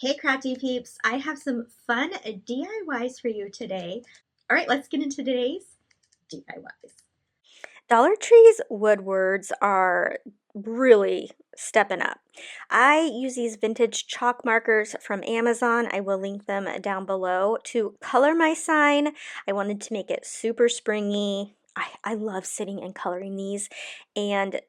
Hey Crafty Peeps, I have some fun DIYs for you today. All right, let's get into today's DIYs. Dollar Tree's woodwords are really stepping up. I use these vintage chalk markers from Amazon. I will link them down below to color my sign. I wanted to make it super springy. I love sitting and coloring these, and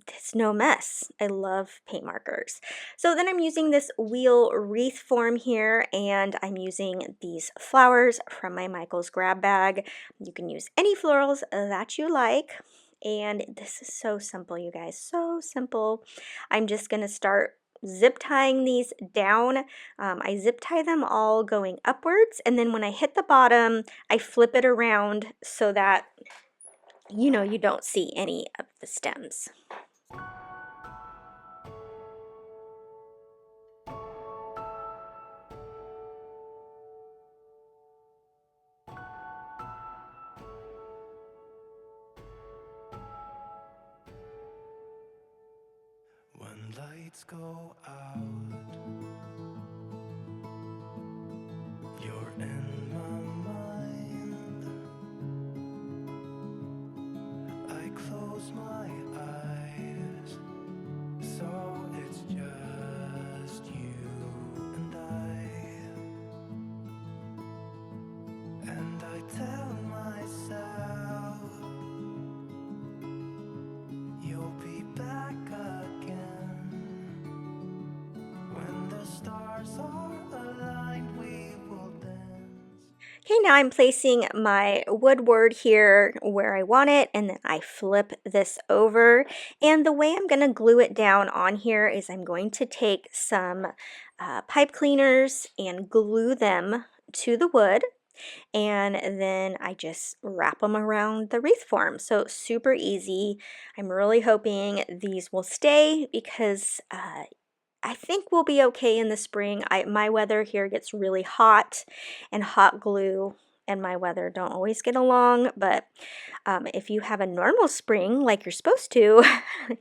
it's no mess. I love paint markers. So then I'm using this wheel wreath form here, and I'm using these flowers from my Michael's grab bag. You can use any florals that you like. And this is so simple, you guys, so simple. I'm just going to start zip tying these down. I zip tie them all going upwards, and then when I hit the bottom, I flip it around so that you don't see any of the stems. When lights go out, you're in my mind. I close my eyes, so it's just you and I tell myself you'll be back again. When the stars are aligned, we will dance. Okay, now I'm placing my woodward here where I want it, and then I flip this over. And the way I'm going to glue it down on here is I'm going to take some pipe cleaners and glue them to the wood, and then I just wrap them around the wreath form. So super easy. I'm really hoping these will stay because I think we'll be okay in the spring. My weather here gets really hot, and hot glue and my weather don't always get along, but if you have a normal spring like you're supposed to,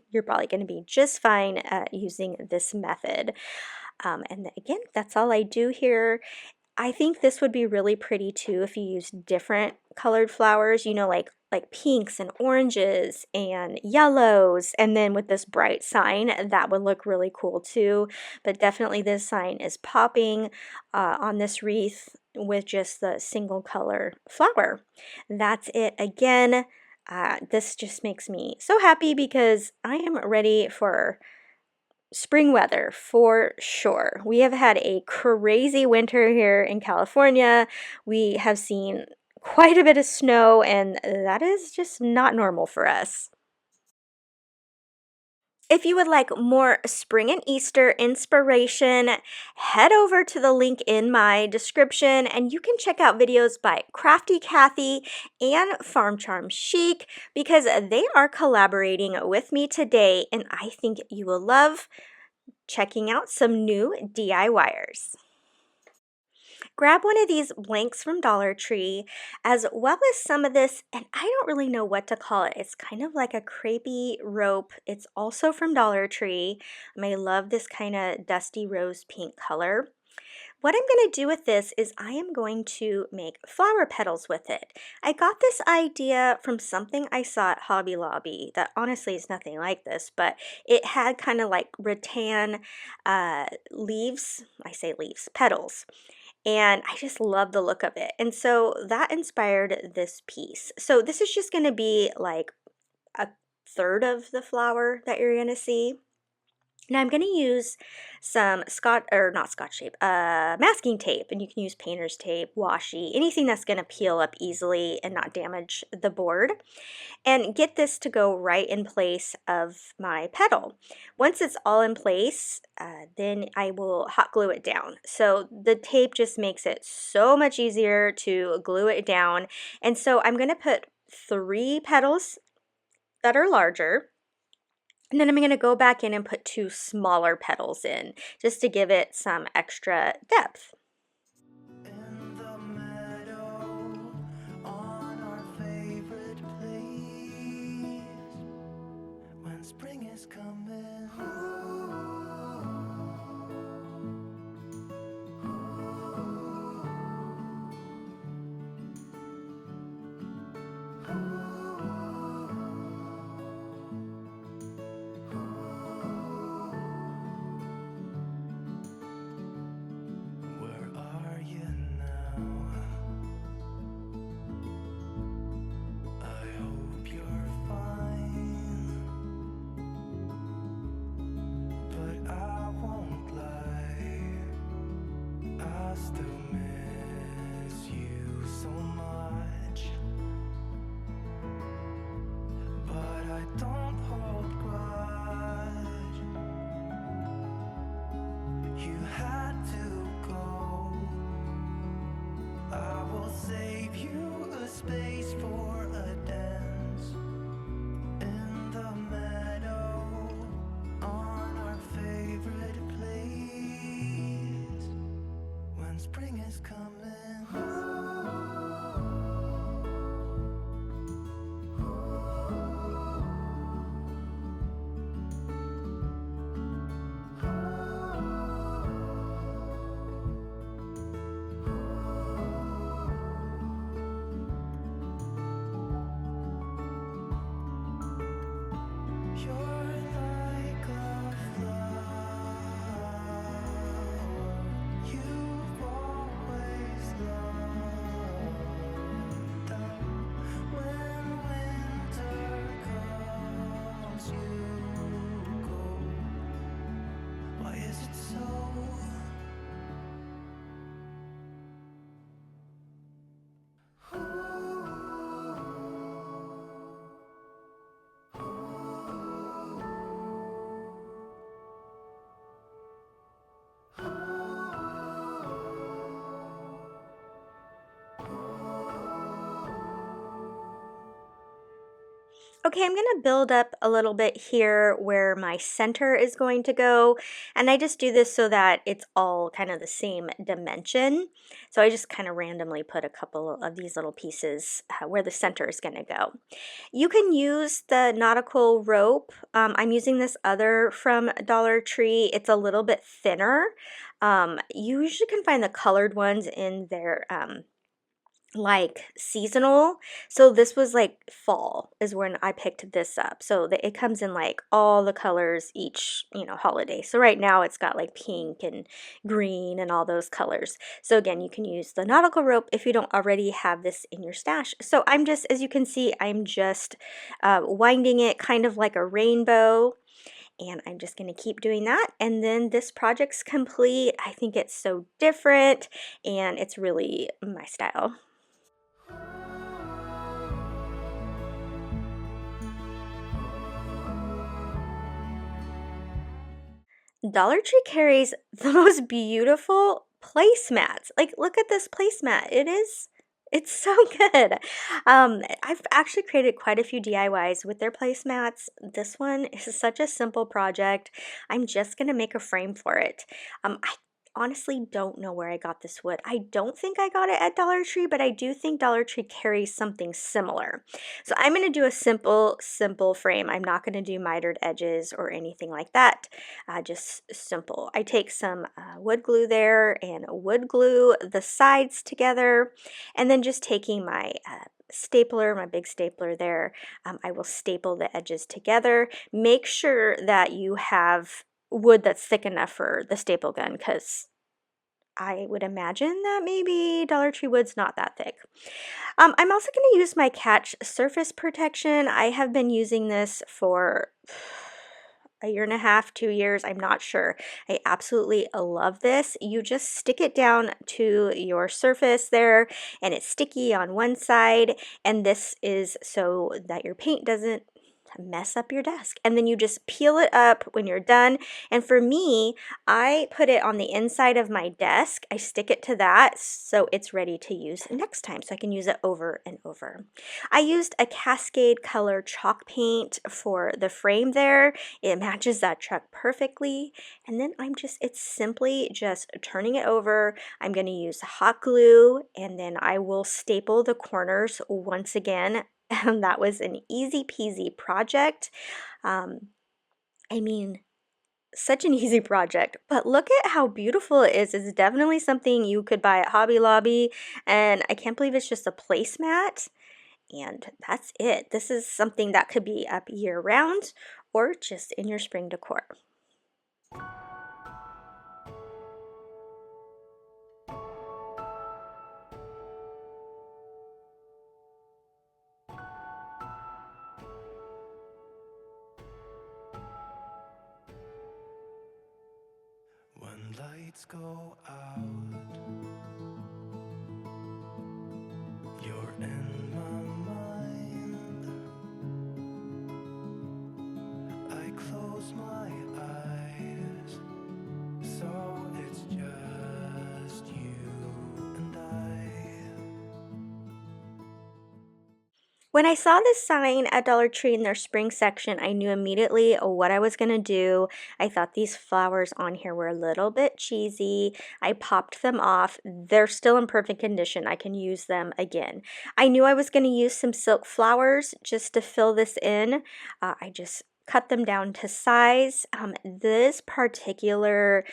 you're probably going to be just fine using this method. And again, that's all I do here. I think this would be really pretty too if you use different colored flowers, like pinks and oranges and yellows, and then with this bright sign, that would look really cool too. But definitely this sign is popping on this wreath with just the single color flower. That's it again. This just makes me so happy because I am ready for spring weather for sure. We have had a crazy winter here in California. We have seen quite a bit of snow, and that is just not normal for us. If you would like more spring and Easter inspiration, head over to the link in my description and you can check out videos by Crafty Kathy and Farm Charm Chic because they are collaborating with me today, and I think you will love checking out some new DIYers. Grab one of these blanks from Dollar Tree, as well as some of this, and I don't really know what to call it. It's kind of like a crepey rope. It's also from Dollar Tree. I love this kind of dusty rose pink color. What I'm going to do with this is I am going to make flower petals with it. I got this idea from something I saw at Hobby Lobby that honestly is nothing like this, but it had kind of like rattan leaves, I say leaves, petals. And I just love the look of it. And so that inspired this piece. So this is just going to be like a third of the flower that you're going to see. Now I'm going to use some masking tape, and you can use painter's tape, washi, anything that's going to peel up easily and not damage the board, and get this to go right in place of my petal. Once it's all in place, then I will hot glue it down. So the tape just makes it so much easier to glue it down. And so I'm going to put 3 petals that are larger. And then I'm going to go back in and put 2 smaller petals in just to give it some extra depth. In the meadow, on our favorite place, when spring is coming, Okay, I'm gonna build up a little bit here where my center is going to go, and I just do this so that it's all kind of the same dimension. So I just kind of randomly put a couple of these little pieces where the center is gonna go. You can use the nautical rope. I'm using this other from Dollar Tree. It's a little bit thinner. You usually can find the colored ones in their like seasonal. So this was like fall is when I picked this up. So it comes in like all the colors each, holiday. So right now it's got like pink and green and all those colors. So again, you can use the nautical rope if you don't already have this in your stash. So I'm just, as you can see, I'm just winding it kind of like a rainbow. And I'm just going to keep doing that. And then this project's complete. I think it's so different and it's really my style. Dollar Tree carries the most beautiful placemats. Like, look at this placemat. It's so good. I've actually created quite a few DIYs with their placemats. This one is such a simple project. I'm just gonna make a frame for it. I honestly don't know where I got this wood. I don't think I got it at Dollar Tree, but I do think Dollar Tree carries something similar. So I'm gonna do a simple frame. I'm not gonna do mitered edges or anything like that. Just simple. I take some wood glue there and wood glue the sides together, and then just taking my stapler, my big stapler there, I will staple the edges together. Make sure that you have wood that's thick enough for the staple gun, because I would imagine that maybe Dollar Tree wood's not that thick. I'm also going to use my Catch Surface Protection. I have been using this for a year and a half, 2 years, I'm not sure. I absolutely love this. You just stick it down to your surface there, and it's sticky on one side, and this is so that your paint doesn't mess up your desk. And then you just peel it up when you're done. And for me, I put it on the inside of my desk. I stick it to that so it's ready to use next time, so I can use it over and over. I used a Cascade color chalk paint for the frame there. It matches that truck perfectly. And then it's simply just turning it over. I'm going to use hot glue, and then I will staple the corners once again. And that was an easy peasy project. I mean, such an easy project, but look at how beautiful it is. It's definitely something you could buy at Hobby Lobby, and I can't believe it's just a placemat. And that's it. This is something that could be up year round or just in your spring decor. When lights go out, you're in my mind. I close my eyes, so it's just you and I. When I saw this sign at Dollar Tree in their spring section, I knew immediately what I was going to do. I thought these flowers on here were a little bit cheesy. I popped them off. They're still in perfect condition. I can use them again. I knew I was going to use some silk flowers just to fill this in. I just cut them down to size. This particular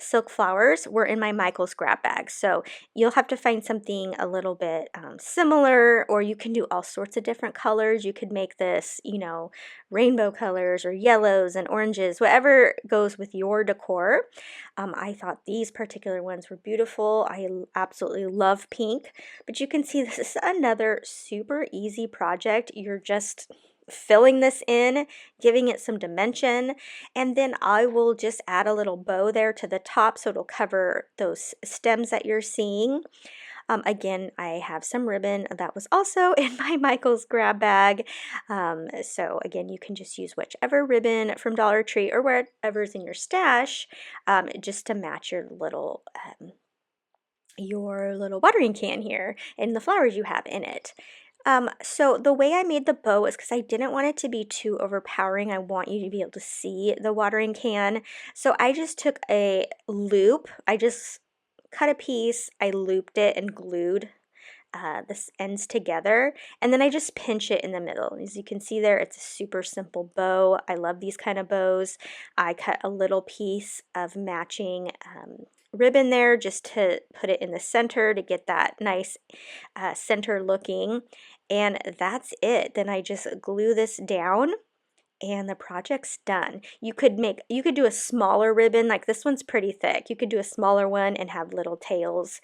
silk flowers were in my Michael's grab bag, so you'll have to find something a little bit similar, or you can do all sorts of different colors. You could make this, rainbow colors or yellows and oranges, whatever goes with your decor. I thought these particular ones were beautiful. I absolutely love pink, but you can see this is another super easy project. You're just filling this in, giving it some dimension, and then I will just add a little bow there to the top so it'll cover those stems that you're seeing. Again, I have some ribbon that was also in my Michael's grab bag. So again, you can just use whichever ribbon from Dollar Tree or whatever's in your stash, just to match your little watering can here and the flowers you have in it. So the way I made the bow is because I didn't want it to be too overpowering. I want you to be able to see the watering can. So I just took a loop. I just cut a piece, I looped it and glued the ends together, and then I just pinch it in the middle. As you can see there, it's a super simple bow. I love these kind of bows. I cut a little piece of matching ribbon there just to put it in the center to get that nice center looking, and that's it. Then I just glue this down and the project's done. You could do a smaller ribbon, like this one's pretty thick. You could do a smaller one and have little tails.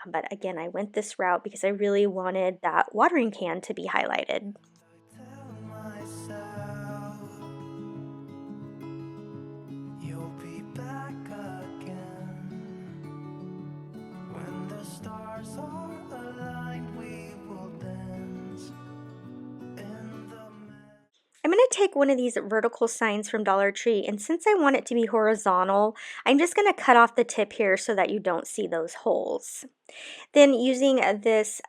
But again, I went this route because I really wanted that watering can to be highlighted. Tell myself you'll be back again. When the stars are aligned, we will dance in the I'm going to take one of these vertical signs from Dollar Tree, and since I want it to be horizontal, I'm just going to cut off the tip here so that you don't see those holes. Then using this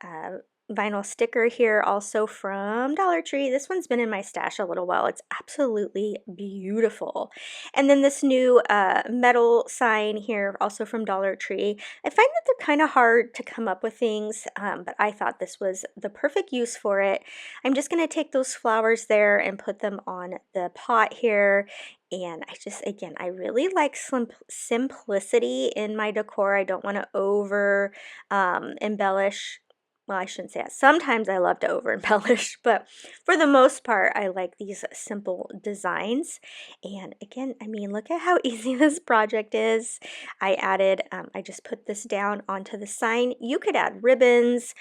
vinyl sticker here, also from Dollar Tree. This one's been in my stash a little while. It's absolutely beautiful. And then this new metal sign here, also from Dollar Tree. I find that they're kind of hard to come up with things, but I thought this was the perfect use for it. I'm just going to take those flowers there and put them on the pot here. And again, I really like simplicity in my decor. I don't want to over embellish. Well, I shouldn't say that. Sometimes I love to over embellish, but for the most part, I like these simple designs. And again, I mean, look at how easy this project is. I just put this down onto the sign. You could add ribbons.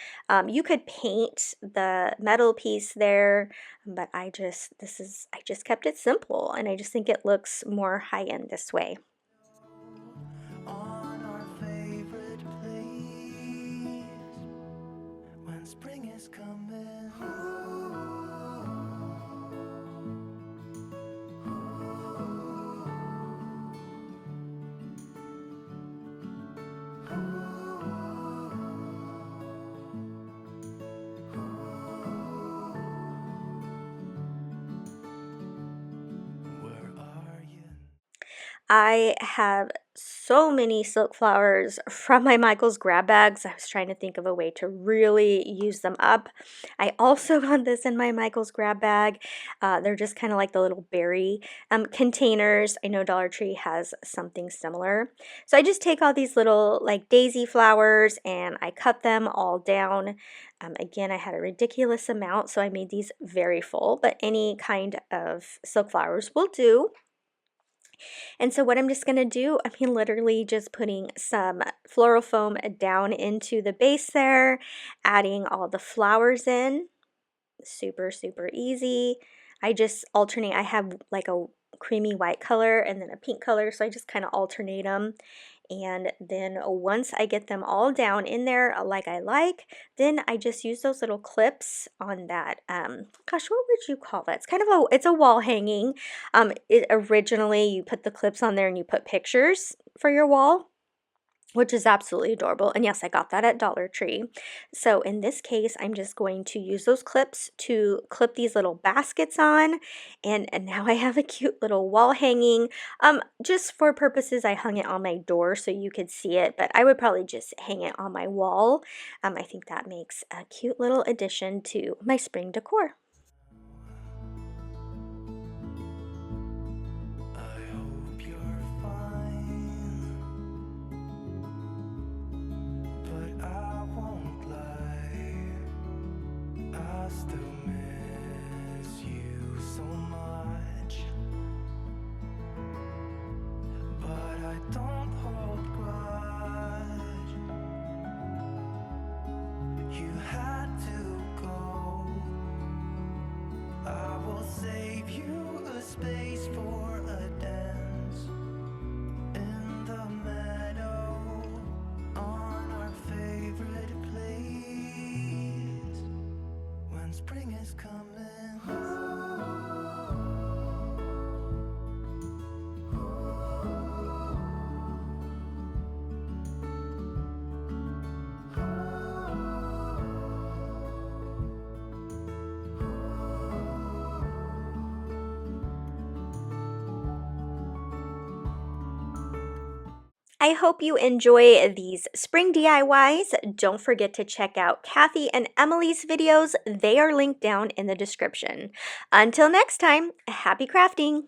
You could paint the metal piece there, but I just kept it simple, and I just think it looks more high-end this way. on our favorite place when spring is coming. Where are you? I have so many silk flowers from my Michael's grab bags. I was trying to think of a way to really use them up. I also got this in my Michael's grab bag. They're just kind of like the little berry containers. I know Dollar Tree has something similar. So I just take all these little like daisy flowers and I cut them all down. Again, I had a ridiculous amount, so I made these very full, but any kind of silk flowers will do. And so what I'm just going to do, I mean, literally just putting some floral foam down into the base there, adding all the flowers in. Super, super easy. I just alternate. I have like a creamy white color and then a pink color, so I just kind of alternate them. And then once I get them all down in there like I like, then I just use those little clips on that, gosh, what would you call that? It's kind of it's a wall hanging. Originally you put the clips on there and you put pictures for your wall, which is absolutely adorable. And yes, I got that at Dollar Tree. So in this case, I'm just going to use those clips to clip these little baskets on. And now I have a cute little wall hanging. Just for purposes, I hung it on my door so you could see it, but I would probably just hang it on my wall. I think that makes a cute little addition to my spring decor. I hope you're fine, but I won't lie. I still miss you so much, but I don't hold grudge. You had to go, I hope you enjoy these spring DIYs. Don't forget to check out Kathy and Emily's videos. They are linked down in the description. Until next time, happy crafting!